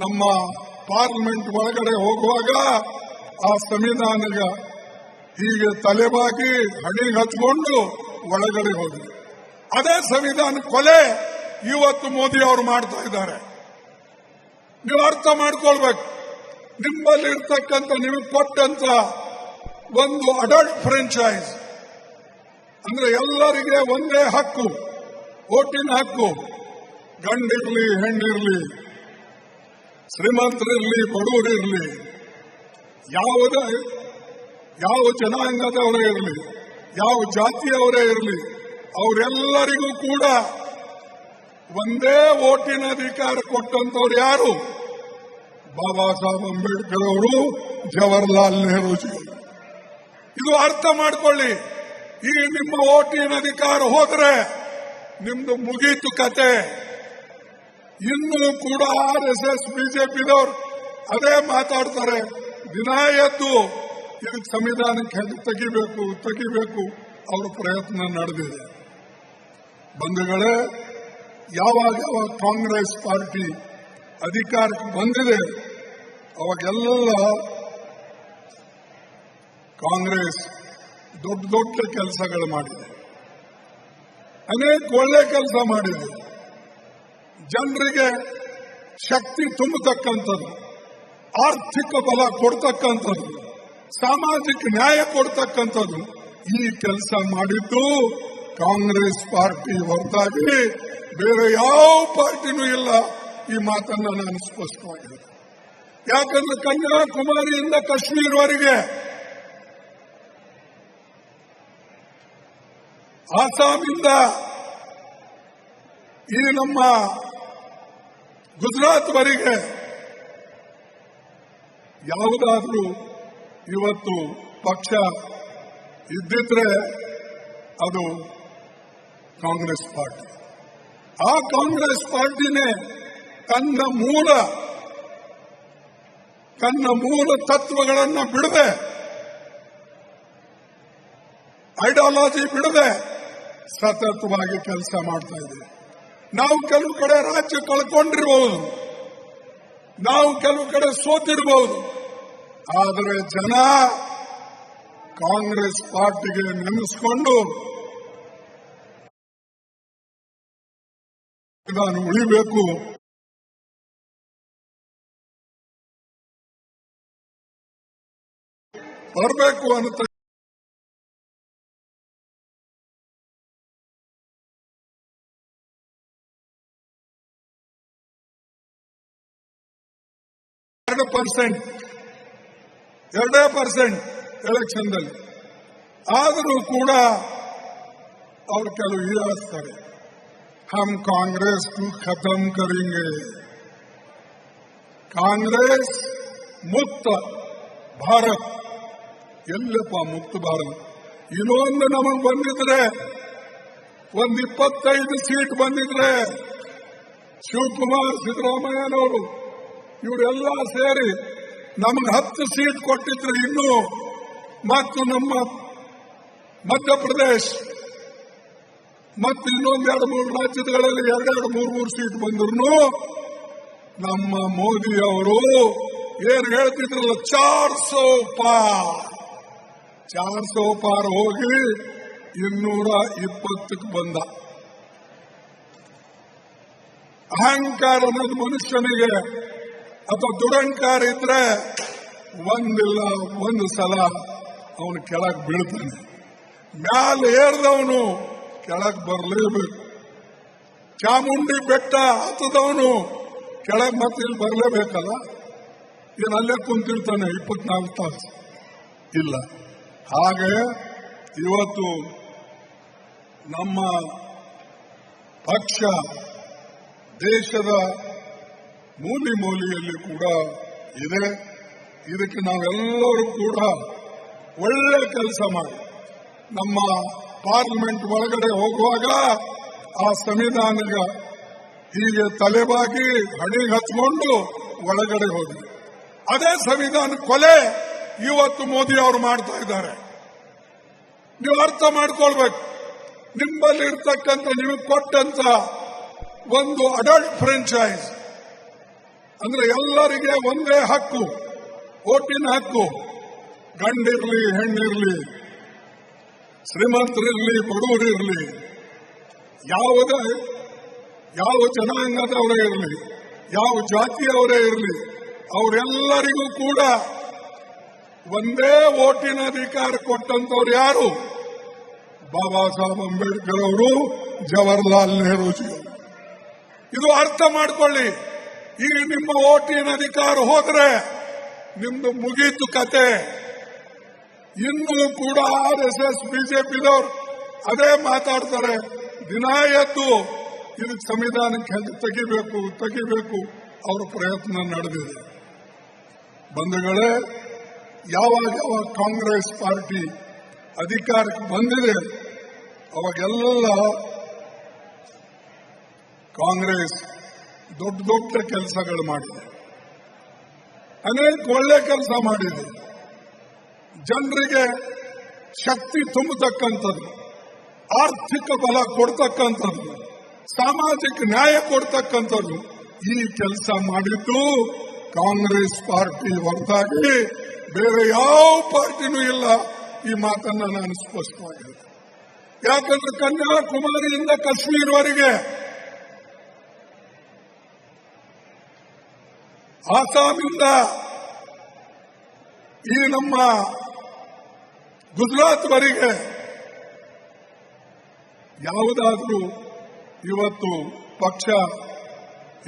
ನಮ್ಮ ಪಾರ್ಲಿಮೆಂಟ್ ಒಳಗಡೆ ಹೋಗುವಾಗ ಆ ಸಂವಿಧಾನಗ ಹೀಗೆ ತಲೆಬಾಗಿ ಹಣಿಗೆ ಹಚ್ಕೊಂಡು ಒಳಗಡೆ ಹೋದ್ರು. ಅದೇ ಸಂವಿಧಾನ ಕೊಲೆ ಇವತ್ತು ಮೋದಿ ಅವರು ಮಾಡ್ತಾ ಇದ್ದಾರೆ. ನೀವು ಅರ್ಥ ಮಾಡ್ಕೊಳ್ಬೇಕು. ನಿಮ್ಮಲ್ಲಿ ಇರ್ತಕ್ಕಂಥ ನಿಮಗೆ ಕೊಟ್ಟಂತ ಒಂದು ಅಡಲ್ಟ್ ಫ್ರಾಂಚೈಸ್ ಅಂದ್ರೆ ಎಲ್ಲರಿಗೆ ಒಂದೇ ಹಕ್ಕು, ಓಟಿನ ಹಕ್ಕು. ಗಂಡಿರ್ಲಿ ಹೆಣ್ಣಿರ್ಲಿ, ಶ್ರೀಮಂತರಿರ್ಲಿ ಬಡವರಿರ್ಲಿ, ಯಾವ ಜನಾಂಗದವರೇ ಇರಲಿ, ಯಾವ ಜಾತಿಯವರೇ ಇರಲಿ, ಅವರೆಲ್ಲರಿಗೂ ಕೂಡ ಒಂದೇ ಓಟಿನ ಅಧಿಕಾರ ಕೊಟ್ಟಂತವ್ರು ಯಾರು? ಬಾಬಾ ಸಾಹೇಬ್ ಅಂಬೇಡ್ಕರ್ ಅವರು, ಜವಾಹರ್ಲಾಲ್ ನೆಹರೂಜಿ. ಇದು ಅರ್ಥ ಮಾಡ್ಕೊಳ್ಳಿ. ಈ ನಿಮ್ಮ ಓಟಿನ ಅಧಿಕಾರ ಹೋದ್ರೆ ನಿಮ್ದು ಮುಗೀತು ಕತೆ. ಇನ್ನೂ ಕೂಡ RSS ಬಿಜೆಪಿದವರು ಅದೇ ಮಾತಾಡ್ತಾರೆ. ದಿನ ಎದ್ದು ಇದಕ್ಕೆ ಸಂವಿಧಾನಕ್ಕೆ ತೆಗಿಬೇಕು ಅವರ ಪ್ರಯತ್ನ ನಡೆದಿದೆ. ಬಂಧುಗಳೇ, ಯಾವಾಗ ಕಾಂಗ್ರೆಸ್ ಪಾರ್ಟಿ ಅಧಿಕಾರಕ್ಕೆ ಬಂದಿದೆ ಅವಾಗೆಲ್ಲ ಕಾಂಗ್ರೆಸ್ ದೊಡ್ಡ ಕೆಲಸಗಳು ಮಾಡಿದೆ, ಅನೇಕ ಒಳ್ಳೆ ಕೆಲಸ ಮಾಡಿದೆ. ಜನರಿಗೆ ಶಕ್ತಿ ತುಂಬತಕ್ಕಂಥದ್ದು, ಆರ್ಥಿಕ ಬಲ ಕೊಡ್ತಕ್ಕಂಥದ್ದು, ಸಾಮಾಜಿಕ ನ್ಯಾಯ ಕೊಡ್ತಕ್ಕಂಥದ್ದು ಈ ಕೆಲಸ ಮಾಡಿದ್ದು ಕಾಂಗ್ರೆಸ್ ಪಾರ್ಟಿ ಹೊರತಾಗಿ ಬೇರೆ ಯಾವ ಪಾರ್ಟಿನೂ ಇಲ್ಲ. ಈ ಮಾತನ್ನ ನಾನು ಸ್ಪಷ್ಟವಾಗಿ ಯಾಕಂದ್ರೆ ಕನ್ಯಾಕುಮಾರಿಯಿಂದ ಕಾಶ್ಮೀರವರೆಗೆ, ಆಸಾಮಿಂದ ಈ ನಮ್ಮ ಗುಜರಾತ್ವರೆಗೆ ಯಾವುದಾದ್ರೂ ಇವತ್ತು ಪಕ್ಷ ಇದ್ದಿದ್ರೆ ಅದು ಕಾಂಗ್ರೆಸ್ ಪಾರ್ಟಿ. ಆ ಕಾಂಗ್ರೆಸ್ ಪಾರ್ಟಿನೇ ತನ್ನ ಮೂಲ ತತ್ವಗಳನ್ನು ಬಿಡದೆ, ಐಡಿಯಾಲಜಿ ಬಿಡದೆ ಸತತವಾಗಿ ಕೆಲಸ ಮಾಡ್ತಾ ಇದೆ. ನಾವು ಕೆಲವು ಕಡೆ ರಾಜ್ಯ ಕಳ್ಕೊಂಡಿರಬಹುದು, ನಾವು ಕೆಲವು ಕಡೆ ಸೋತಿರಬಹುದು, ಆದರೆ ಜನ ಕಾಂಗ್ರೆಸ್ ಪಾರ್ಟಿಗೆ ನೆನೆಸ್ಕೊಂಡು ನಾನು ಉಳಿಬೇಕು, ಬರಬೇಕು ಅಂತ ಎರಡೇ ಪರ್ಸೆಂಟ್ ಎಲೆಕ್ಷನ್ದಲ್ಲಿ. ಆದರೂ ಕೂಡ ಅವರು ಕೆಲವು ಹೀಯಾಳಿಸ್ತಾರೆ. ಹಮ್ ಕಾಂಗ್ರೆಸ್ ಖತಮ್ ಕರೆಂಗೆ, ಕಾಂಗ್ರೆಸ್ ಮುಕ್ತ ಭಾರತ್. ಎಲ್ಲಪ್ಪ ಮುಕ್ತ ಭಾರತ್? ಇನ್ನೊಂದು ನಮಗೆ ಬಂದಿದ್ರೆ, ಒಂದು 25 ಸೀಟ್ ಬಂದಿದ್ರೆ ಶಿವಕುಮಾರ್, ಸಿದ್ದರಾಮಯ್ಯನವರು ಇವರೆಲ್ಲ ಸೇರಿ ನಮಗೆ 10 ಸೀಟ್ ಕೊಟ್ಟಿದ್ರೆ ಇನ್ನೂ, ಮತ್ತು ನಮ್ಮ ಮಧ್ಯಪ್ರದೇಶ ಮತ್ತು ಇನ್ನೊಂದು 2-3 ರಾಜ್ಯಗಳಲ್ಲಿ 2-3 ಸೀಟ್ ಬಂದ್ರು ನಮ್ಮ ಮೋದಿ ಅವರು ಏನ್ ಹೇಳ್ತಿದ್ರಲ್ಲ, 400 ಪಾರ್ ಹೋಗಿ 220ಕ್ಕೆ ಬಂದ. ಅಹಂಕಾರ ಅನ್ನೋದು ಮನುಷ್ಯನಿಗೆ ಅಥವಾ ದುರಂಕಾರ ಇದ್ರೆ ಒಂದು ಸಲ ಅವನು ಕೆಳಗೆ ಬೀಳ್ತಾನೆ. ಮ್ಯಾಲ ಏರ್ದವನು ಕೆಳಗೆ ಬರಲೇಬೇಕು. ಚಾಮುಂಡಿ ಬೆಟ್ಟ ಹತ್ತದವನು ಕೆಳಗೆ ಮತ್ತೆ ಇಲ್ಲಿ ಬರಲೇಬೇಕಲ್ಲ. ಅಲ್ಲೇ ಕುಂತಿರ್ತಾನೆ 24 ತಾಸು ಇಲ್ಲ. ಹಾಗೆ ಇವತ್ತು ನಮ್ಮ ಪಕ್ಷ ದೇಶದ ಮೂಲೆಯಲ್ಲಿ ಕೂಡ ಇದೆ. ಇದಕ್ಕೆ ನಾವೆಲ್ಲರೂ ಕೂಡ ಒಳ್ಳೆ ಕೆಲಸ ಮಾಡಿ ನಮ್ಮ ಪಾರ್ಲಿಮೆಂಟ್ ಒಳಗಡೆ ಹೋಗುವಾಗ ಆ ಸಂವಿಧಾನಗ ಹೀಗೆ ತಲೆಬಾಗಿ ಹಣಿಗೆ ಹಚ್ಕೊಂಡು ಒಳಗಡೆ ಹೋದ್ವಿ. ಅದೇ ಸಂವಿಧಾನ ಕೊಲೆ ಇವತ್ತು ಮೋದಿ ಅವರು ಮಾಡ್ತಾ ಇದ್ದಾರೆ. ನೀವು ಅರ್ಥ ಮಾಡ್ಕೊಳ್ಬೇಕು. ನಿಮ್ಮಲ್ಲಿ ಇರ್ತಕ್ಕಂಥ ನಿಮಗೆ ಕೊಟ್ಟಂತ ಒಂದು ಅಡಲ್ಟ್ ಫ್ರಾಂಚೈಸ್ ಅಂದ್ರೆ ಎಲ್ಲರಿಗೆ ಒಂದೇ ಹಕ್ಕು, ಓಟಿನ ಹಕ್ಕು. ಗಂಡಿರ್ಲಿ ಹೆಣ್ಣಿರ್ಲಿ, ಶ್ರೀಮಂತರಿರ್ಲಿ ಬಡವರಿರ್ಲಿ, ಯಾವ ಜನಾಂಗದವರೇ ಇರಲಿ, ಯಾವ ಜಾತಿಯವರೇ ಇರಲಿ, ಅವರೆಲ್ಲರಿಗೂ ಕೂಡ ಒಂದೇ ಓಟಿನ ಅಧಿಕಾರ ಕೊಟ್ಟಂತವ್ರು ಯಾರು? ಬಾಬಾ ಸಾಹೇಬ್ ಅಂಬೇಡ್ಕರ್ ಅವರು, ಜವಾಹರ್ಲಾಲ್ ನೆಹರೂಜಿ. ಇದು ಅರ್ಥ ಮಾಡ್ಕೊಳ್ಳಿ. ಈಗ ನಿಮ್ಮ ಓಟಿನ ಅಧಿಕಾರ ಹೋದ್ರೆ ನಿಮ್ದು ಮುಗೀತು ಕತೆ. ಇನ್ನೂ ಕೂಡ RSS ಬಿಜೆಪಿದವ್ರು ಅದೇ ಮಾತಾಡ್ತಾರೆ. ದಿನ ಎದ್ದು ಇದಕ್ಕೆ ಸಂವಿಧಾನಕ್ಕೆ ತೆಗಿಬೇಕು ಅವರ ಪ್ರಯತ್ನ ನಡೆದಿದೆ. ಬಂಧುಗಳೇ, ಯಾವಾಗ ಕಾಂಗ್ರೆಸ್ ಪಾರ್ಟಿ ಅಧಿಕಾರಕ್ಕೆ ಬಂದಿದೆ ಅವಾಗೆಲ್ಲ ಕಾಂಗ್ರೆಸ್ ದೊಡ್ಡ ಕೆಲಸಗಳು ಮಾಡಿದೆ, ಅನೇಕ ಒಳ್ಳೆ ಕೆಲಸ ಮಾಡಿದೆ. ಜನರಿಗೆ ಶಕ್ತಿ ತುಂಬತಕ್ಕಂಥದ್ದು, ಆರ್ಥಿಕ ಬಲ ಕೊಡ್ತಕ್ಕಂಥದ್ದು, ಸಾಮಾಜಿಕ ನ್ಯಾಯ ಕೊಡ್ತಕ್ಕಂಥದ್ದು ಈ ಕೆಲಸ ಮಾಡಿದ್ದು ಕಾಂಗ್ರೆಸ್ ಪಾರ್ಟಿ ಹೊರತಾಗಿ ಬೇರೆ ಯಾವ ಪಾರ್ಟಿನೂ ಇಲ್ಲ. ಈ ಮಾತನ್ನ ನಾನು ಸ್ಪಷ್ಟವಾಗಿ ಹೇಳ್ತೇನೆ. ಯಾಕಂದ್ರೆ ಕನ್ಯಾಕುಮಾರಿಯಿಂದ ಕಾಶ್ಮೀರವರೆಗೆ, ಆಸಾಮಿಂದ ಈ ನಮ್ಮ ಗುಜರಾತ್ವರೆಗೆ ಯಾವುದಾದ್ರೂ ಇವತ್ತು ಪಕ್ಷ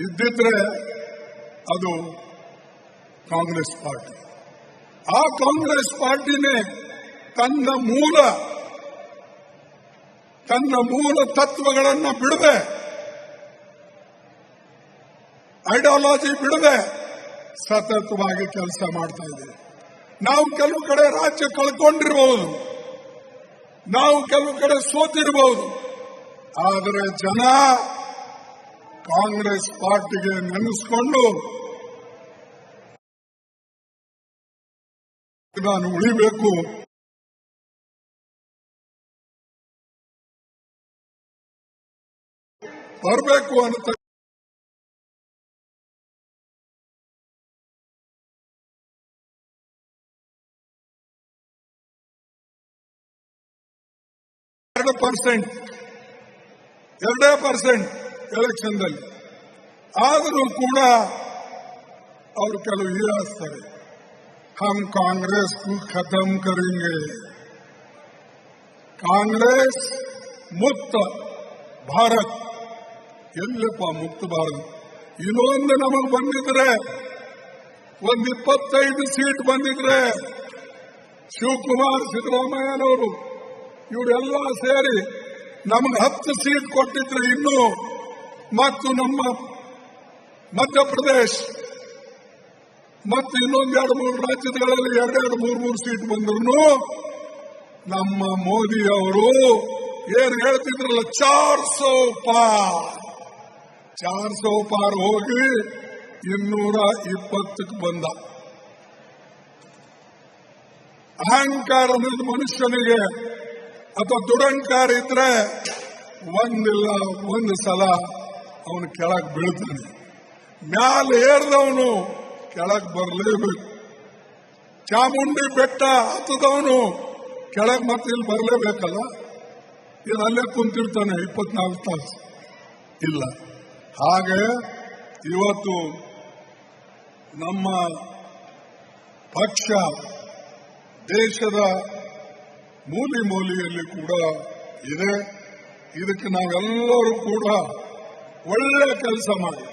ಇದ್ದಿದ್ರೆ ಅದು ಕಾಂಗ್ರೆಸ್ ಪಾರ್ಟಿ. ಆ ಕಾಂಗ್ರೆಸ್ ಪಾರ್ಟಿನೇ ತನ್ನ ಮೂಲ ತತ್ವಗಳನ್ನು ಬಿಡದೆ, ಐಡಿಯಾಲಜಿ ಬಿಡದೆ ಸತತವಾಗಿ ಕೆಲಸ ಮಾಡ್ತಾ ಇದೆ. ನಾವು ಕೆಲವು ಕಡೆ ರಾಜ್ಯ ಕಳ್ಕೊಂಡಿರಬಹುದು, ನಾವು ಕೆಲವು ಕಡೆ ಸೋತಿರಬಹುದು, ಆದರೆ ಜನ ಕಾಂಗ್ರೆಸ್ ಪಾರ್ಟಿಗೆ ನೆನೆಸ್ಕೊಂಡು ನಾನು ಉಳಿಬೇಕು, ಬರಬೇಕು ಅಂತ ಎರಡೇ ಪರ್ಸೆಂಟ್ ಎಲೆಕ್ಷನ್ದಲ್ಲಿ. ಆದರೂ ಕೂಡ ಅವರು ಕೆಲವು ಹೀಯಾಸ್ತಾರೆ, ಹಮ್ ಕಾಂಗ್ರೆಸ್ ಖತಮ್ ಕರೆಂಗೆ, ಕಾಂಗ್ರೆಸ್ ಮುಕ್ತ ಭಾರತ್. ಎಲ್ಲಪ್ಪ ಮುಕ್ತ ಭಾರತ್? ಇನ್ನೊಂದು ನಮಗೆ ಬಂದಿದ್ರೆ, ಒಂದು 25 ಸೀಟ್ ಬಂದಿದ್ರೆ, ಶಿವಕುಮಾರ್ ಸಿದ್ದರಾಮಯ್ಯನವರು ಇವರೆಲ್ಲ ಸೇರಿ ನಮಗೆ 10 ಸೀಟ್ ಕೊಟ್ಟಿದ್ರೆ ಇನ್ನು, ಮತ್ತು ನಮ್ಮ ಮಧ್ಯಪ್ರದೇಶ ಮತ್ತು ಇನ್ನೊಂದು 2-3 ರಾಜ್ಯಗಳಲ್ಲಿ 2-3 ಸೀಟ್ ಬಂದ್ರು ನಮ್ಮ ಮೋದಿ ಅವರು ಏನು ಹೇಳ್ತಿದ್ರಲ್ಲ, 400 ಪಾರ್ ಹೋಗಿ 220ಕ್ಕೆ ಬಂದ. ಅಹಂಕಾರ ಅನ್ನೋದು ಮನುಷ್ಯನಿಗೆ ಅಥವಾ ದುರಂಕಾರ ಇದ್ರೆ ಒಂದು ಸಲ ಅವನು ಕೆಳಗೆ ಬೀಳ್ತಾನೆ. ಮ್ಯಾಲ ಏರ್ದವನು ಕೆಳಗೆ ಬರಲೇಬೇಕು. ಚಾಮುಂಡಿ ಬೆಟ್ಟ ಹತ್ತದವನು ಕೆಳಗೆ ಮತ್ತೆ ಇಲ್ಲಿ ಬರಲೇಬೇಕಲ್ಲ. ಇದು ಅಲ್ಲೇ ಕುಂತಿರ್ತಾನೆ 24 ತಾಸು ಇಲ್ಲ. ಹಾಗೆ ಇವತ್ತು ನಮ್ಮ ಪಕ್ಷ ದೇಶದ ಮೂಲೆಯಲ್ಲಿ ಕೂಡ ಇದೆ. ಇದಕ್ಕೆ ನಾವೆಲ್ಲರೂ ಕೂಡ ಒಳ್ಳೆ ಕೆಲಸ ಮಾಡಿ